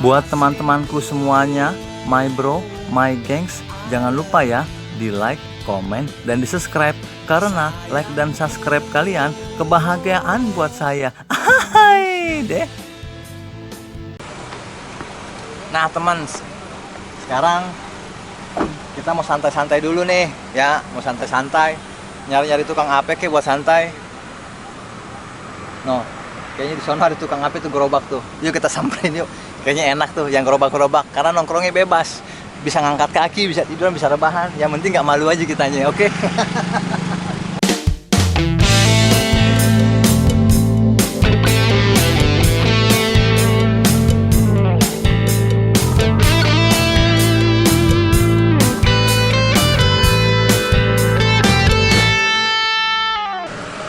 Buat teman-temanku semuanya, my bro, my gengs, jangan lupa ya di like, komen, dan di subscribe. Karena like dan subscribe kalian kebahagiaan buat saya. Hai deh. Nah teman, sekarang kita mau santai-santai dulu nih ya. Mau santai-santai, nyari-nyari tukang AP buat santai. No, kayaknya di sana ada tukang AP tuh, gerobak tuh. Yuk kita samperin yuk. Kayaknya enak tuh yang gerobak-gerobak, karena nongkrongnya bebas. Bisa ngangkat kaki, bisa tiduran, bisa rebahan. Yang penting nggak malu aja kitanya, oke?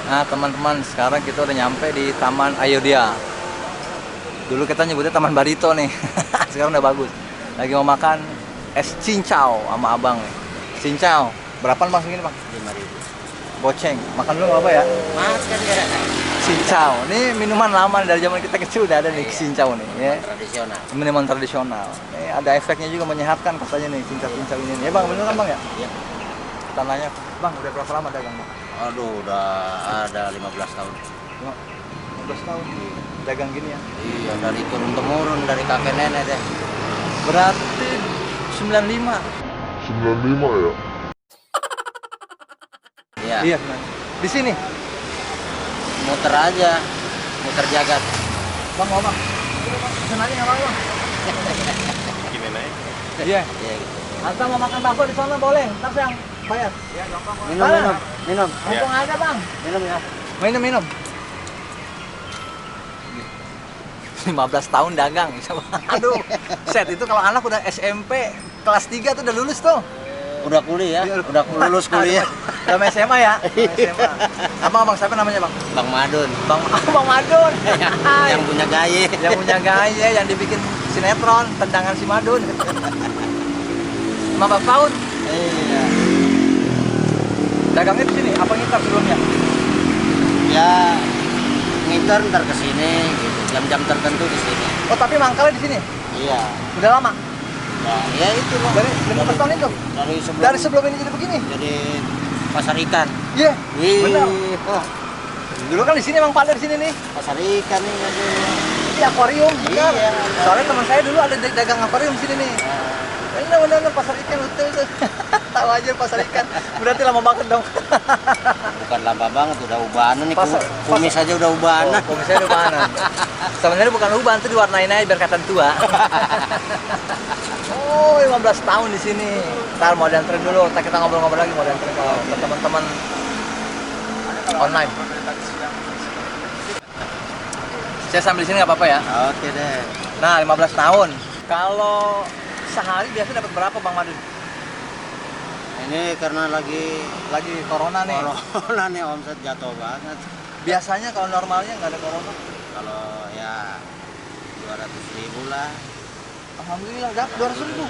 Nah teman-teman, sekarang kita udah nyampe di Taman Ayodhya. Dulu kita nyebutnya Taman Barito nih. Sekarang udah bagus. Lagi mau makan es cincau sama abang nih. Cincau, berapaan bang segini bang? 5.000. Boceng, makan dulu apa ya? Mas kan gak ada. Cincau, ini minuman lama dari zaman kita kecil udah ada nih, cincau nih ya. Tradisional. Minuman tradisional. Ini ada efeknya juga, menyehatkan katanya nih cincau-cincau ini. Ya bang, bener kan bang ya? Iya. Kita nanya, bang udah berapa lama dagang bang? Aduh, udah ada 15 tahun. 15 tahun dagang gini ya? Iya, dari turun temurun, dari kakek nenek deh. Berarti 95. 95 ya? Iya. Iya, di sini. Muter aja, muter jagat. Bang, mau bang? Pesan aja nggak bang? Gimana ya? Iya. Iya gitu. Atau mau makan bakso di sana boleh, ntar saya yang bayar. Iya, gampang. Minum, minum, minum. Langsung aja bang. Minum ya. Minum. 15 tahun dagang. Aduh, set itu kalau anak udah SMP kelas 3 tuh udah lulus tuh. Udah kuliah, udah lulus kuliah. Udah sama SMA ya? SMA. Abang siapa namanya bang? Bang Madun. Bang Madun. Yang punya gaya. Yang punya gaya, yang dibikin sinetron Tendangan si Madun. 15 tahun. Iya. Dagangnya di sini, apa ngitar sebelumnya? Ya, ngiter ntar ke sini gitu. Jam-jam tertentu di sini. Oh, tapi mangkalnya di sini? Iya. Udah lama? Ya itu loh. Dari 15 tahun itu? Dari sebelum ini jadi begini? Jadi pasar ikan. Iya, benar. Oh, Dulu kan di sini emang pada di sini nih. pasar ikan nih aja. Di akuarium, benar. Iya. Soalnya teman saya dulu ada dagang akuarium di sini nih. Benar, pasar ikan betul tuh. Tahu aja pasar ikan. Berarti lama banget dong. Bukan lama banget, udah ubanan nih. Kumis aja udah Oh, ubanan. kumisnya udah ubanan. Sebenarnya bukan uban, itu diwarnain aja biar kelihatan tua. Oh, 15 tahun di sini. Ntar mau dianterin dulu, ntar kita ngobrol-ngobrol lagi, mau dianterin kalau ke teman-teman online. Saya sambil di sini nggak apa-apa ya? Oke deh. Nah, 15 tahun. Kalau sehari biasa dapat berapa Bang Madun? Ini karena lagi Corona nih. corona nih, omset jatuh banget. Biasanya kalau normalnya nggak ada corona. Kalau ya 200.000 lah. Alhamdulillah dapat 200.000.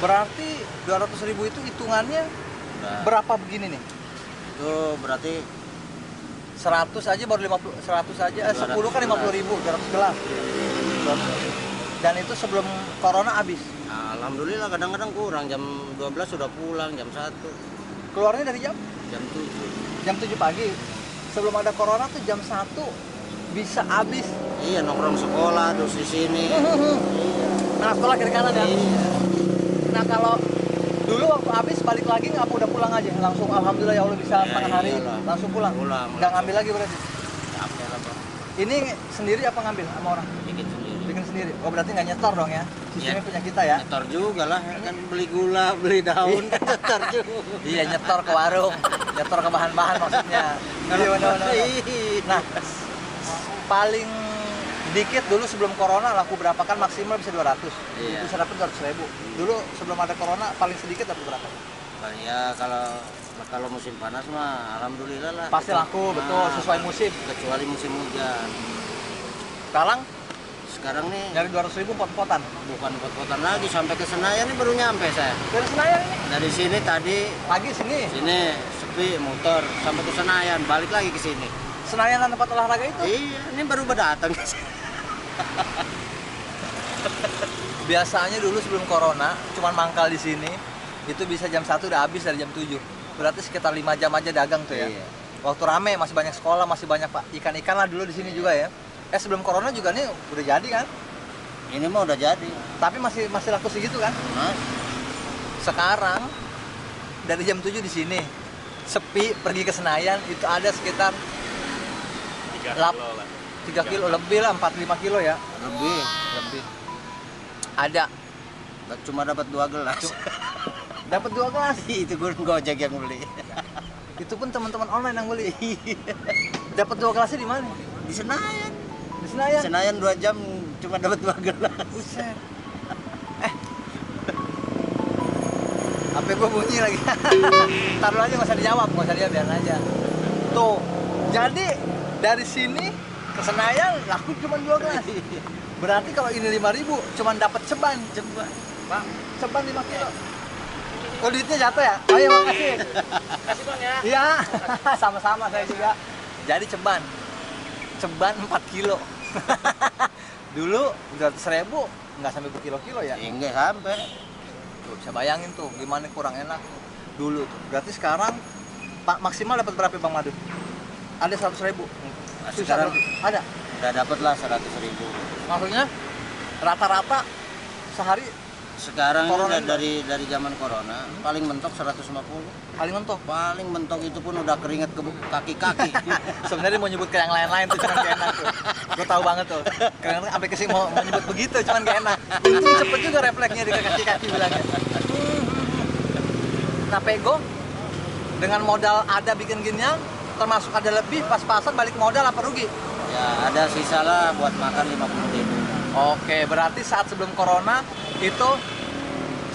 Berarti 200.000 itu hitungannya Udah. berapa begini nih? Itu berarti 100 aja baru 50, 100 aja, 10 kan 50.000, 200 gelas. Dan itu sebelum corona habis. alhamdulillah kadang-kadang kurang, jam 12 sudah pulang, jam 1, Keluarnya dari jam jam 7. 7 pagi. Sebelum ada corona tuh jam 1 bisa habis. Iya, nongkrong sekolah terus di sini. Nah, sekolah kiri kanan ya. Iya. Nah, kalau dulu waktu habis balik lagi nggak apa udah pulang aja langsung, alhamdulillah ya Allah bisa Ya, tangan hari iyalah. langsung pulang. Nggak ngambil lagi berarti. Capek lah bang, Ini sendiri apa ngambil sama orang? bikin sendiri. Bikin sendiri. Oh, berarti nggak nyetor dong ya? Sistemnya Ya. punya kita ya? Nyetor juga lah, kan beli gula, beli daun, nyetor juga. Iya, nyetor ke warung, nyetor ke bahan-bahan maksudnya. Iya, benar. Nah, paling dikit dulu sebelum corona laku berapa, kan maksimal bisa 200. Iya. Bisa dapat 200.000. Dulu sebelum ada corona paling sedikit dapat berapa? Ya kalau musim panas mah alhamdulillah lah. Pasti laku, betul, sesuai musim. Kecuali musim hujan. Sekarang Sekarang nih nyari 200.000 pot-potan. bukan pot-potan lagi, sampai ke Senayan nih baru nyampe saya. Dari Senayan ini. Dari sini tadi Pagi sini. sini sepi motor sampai ke Senayan, balik lagi ke sini. Senayan tempat olahraga itu. Iya, ini baru datang. Biasanya dulu sebelum corona, cuman mangkal di sini, itu bisa jam 1 udah habis dari jam 7. Berarti sekitar 5 jam aja dagang tuh ya. Iya. Waktu rame, masih banyak sekolah, masih banyak pak ikan-ikan lah dulu di sini juga ya. Sebelum corona juga nih udah jadi kan? Ini mah udah jadi. Tapi masih laku segitu kan? Hah? Sekarang dari jam 7 di sini sepi, pergi ke Senayan itu ada sekitar 3 Lap- kilo lah. 3 kilo lebih lah, 4-5 kilo ya. Lebih. Ada. Cuma dapat 2 gelas. Dapat 2 gelas. Itu gue Gojek yang beli. Itu pun teman-teman online yang beli. Dapat 2 gelasnya di mana? Di Senayan. Di Senayan. Senayan 2 jam cuma dapat 2 gelas. Buset. HP gue bunyi lagi. Taruh aja, nggak usah dijawab, nggak usah dia, biarin aja. Tuh, jadi dari sini ke Senayan laku cuma 2 gelas. Berarti kalau ini 5.000 cuma dapat ceban. Bang, ceban 5 kilo. Oh, duitnya jatuh ya? Oh iya, makasih. Kasih Bang ya. Iya, sama-sama saya juga. Jadi ceban 4 kilo. Dulu 200.000 nggak sampai berkilo-kilo ya. Enggak sampai. Tuh, bisa bayangin tuh gimana kurang enak dulu tuh. Berarti sekarang Pak maksimal dapat berapa Bang Madu? Ada 100.000. Sekarang Ada. udah dapat lah 100.000. Maksudnya rata-rata sehari Sekarang Corona ini dari zaman corona paling mentok 150. paling mentok. Paling mentok itu pun udah keringet ke kaki-kaki. Sebenarnya mau nyebut ke yang lain-lain tuh cuman gak enak tuh. Gue tahu banget tuh. Karena sampai kesini mau nyebut begitu cuman gak enak. Untung cepet juga refleksnya di kaki-kaki bilangnya. Nah Pego dengan modal ada bikin ginian, termasuk ada lebih pas-pasan balik modal apa rugi? Ya ada sisa lah buat makan 50.000. Oke, berarti saat sebelum corona itu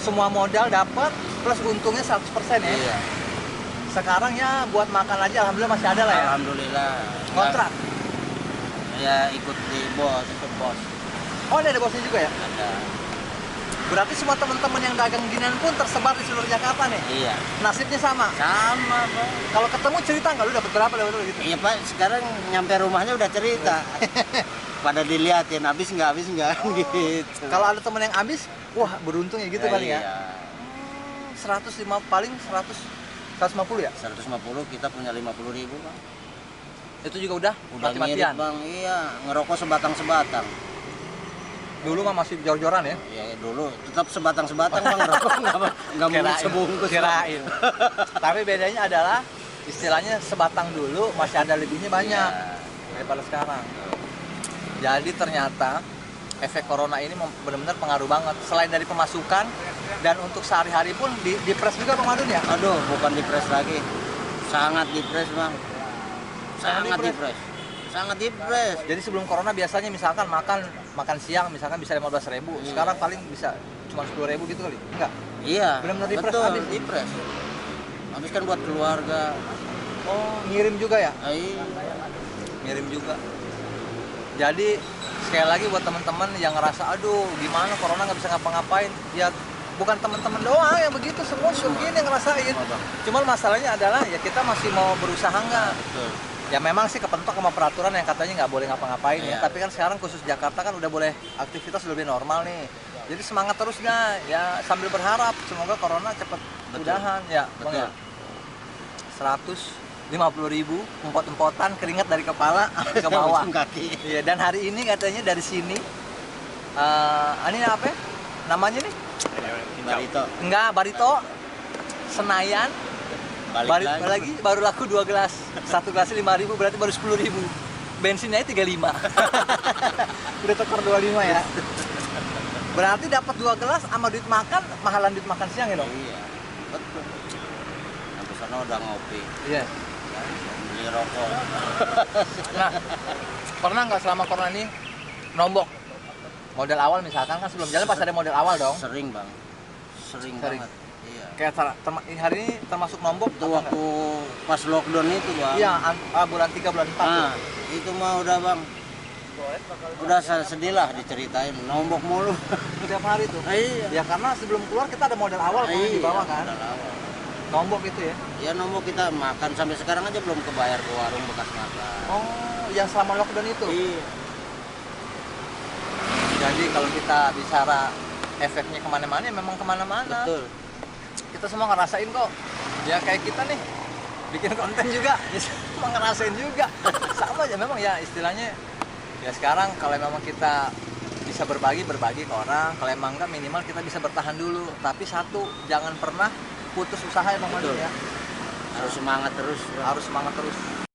semua modal dapat plus untungnya 100% ya? Iya. Sekarang ya buat makan aja alhamdulillah masih ada lah ya? Alhamdulillah. Kontrak? Ya ikut ikut bos. Oh ada bosnya juga ya? Ada. Berarti semua teman-teman yang dagang ginian pun tersebar di seluruh Jakarta nih? Iya. Nasibnya sama? Sama, Bang. Kalau ketemu cerita nggak lu dapat berapa gitu? Iya, Pak. Sekarang nyampe rumahnya udah cerita. Pada diliatin habis nggak gitu. Kalau ada teman yang habis, wah beruntung ya gitu kali ya? Iya. 150 paling 150 ya? 150 kita punya 50.000, Bang. Itu juga udah Udah mati-matian? ngirit, Bang. Iya, ngerokok sebatang-sebatang. Dulu mah masih jor-joran ya? Ya dulu tetap sebatang-sebatang, Bang, ngerokok nggak mau sebungkus. Kirain. Tapi bedanya adalah istilahnya sebatang dulu masih ada lebihnya banyak Iya. daripada sekarang. Jadi ternyata efek corona ini benar-benar pengaruh banget. Selain dari pemasukan dan untuk sehari-hari pun di press juga Bang Madun ya? Aduh, bukan dipres lagi. Sangat dipres, Bang. Sangat dipres. dipres. Sangat dipres. Jadi sebelum corona biasanya misalkan makan siang misalkan bisa 15.000, sekarang paling bisa cuma 10.000 gitu kali? Enggak? Iya, Benar-benar dipres betul, habis? dipres. Habis kan buat keluarga. Oh, ngirim juga ya? Iya. Ngirim juga. Jadi sekali lagi buat teman-teman yang ngerasa aduh gimana corona nggak bisa ngapa-ngapain, ya bukan teman-teman doang yang begitu, semua begini yang ngerasain. Cuman masalahnya adalah ya kita masih mau berusaha nggak? Betul. Ya memang sih kepentok sama peraturan yang katanya nggak boleh ngapa-ngapain ya. Iya. Tapi kan sekarang khusus Jakarta kan udah boleh aktivitas lebih normal nih. Jadi semangat terus nggak? Ya sambil berharap semoga corona cepet Betul. udahan ya. Bang, Betul. ya? 150.000 empot-empotan keringat dari kepala ke bawah. Ujung kaki. Iya, dan hari ini katanya dari sini ini apa ya? Namanya nih? Barito. Enggak, Barito. Senayan. Balik Lagi baru laku 2 gelas. Satu gelasnya 5.000 berarti baru 10.000. Bensinnya 35. Udah tekor 25 ya. Berarti dapat 2 gelas sama duit makan, mahalan duit makan siang ya dong? Iya. Betul. Sampai sana udah ngopi. Iya. Beli rokok. Nah, pernah nggak selama corona ini nombok? Modal awal misalkan kan sebelum jalan pas ada modal awal dong. Sering, Bang. Sering Sering. banget. Iya. Kayak hari ini termasuk nombok Itu apa waktu pas lockdown itu, Bang. Iya, bulan 3 bulan 4 tuh. Nah, itu mah udah, Bang. Udah sedih lah diceritain, nombok mulu. Setiap hari tuh. Iya. Ya karena sebelum keluar kita ada modal awal kan di bawah kan. modal awal. Nombok itu ya. Ya nombok kita makan sampai sekarang aja belum kebayar ke warung bekas makan. Oh, yang selama lockdown itu. Iya. Jadi kalau kita bicara efeknya kemana-mana ya memang kemana-mana. Betul. Kita semua ngerasain kok. Ya kayak kita nih bikin konten juga, ya semua ngerasain juga. Sama aja memang ya istilahnya. Ya sekarang kalau memang kita bisa berbagi ke orang, kalau emang enggak minimal kita bisa bertahan dulu. Tapi satu, jangan pernah putus usaha emang Betul. ya. Harus semangat terus. Harus semangat terus.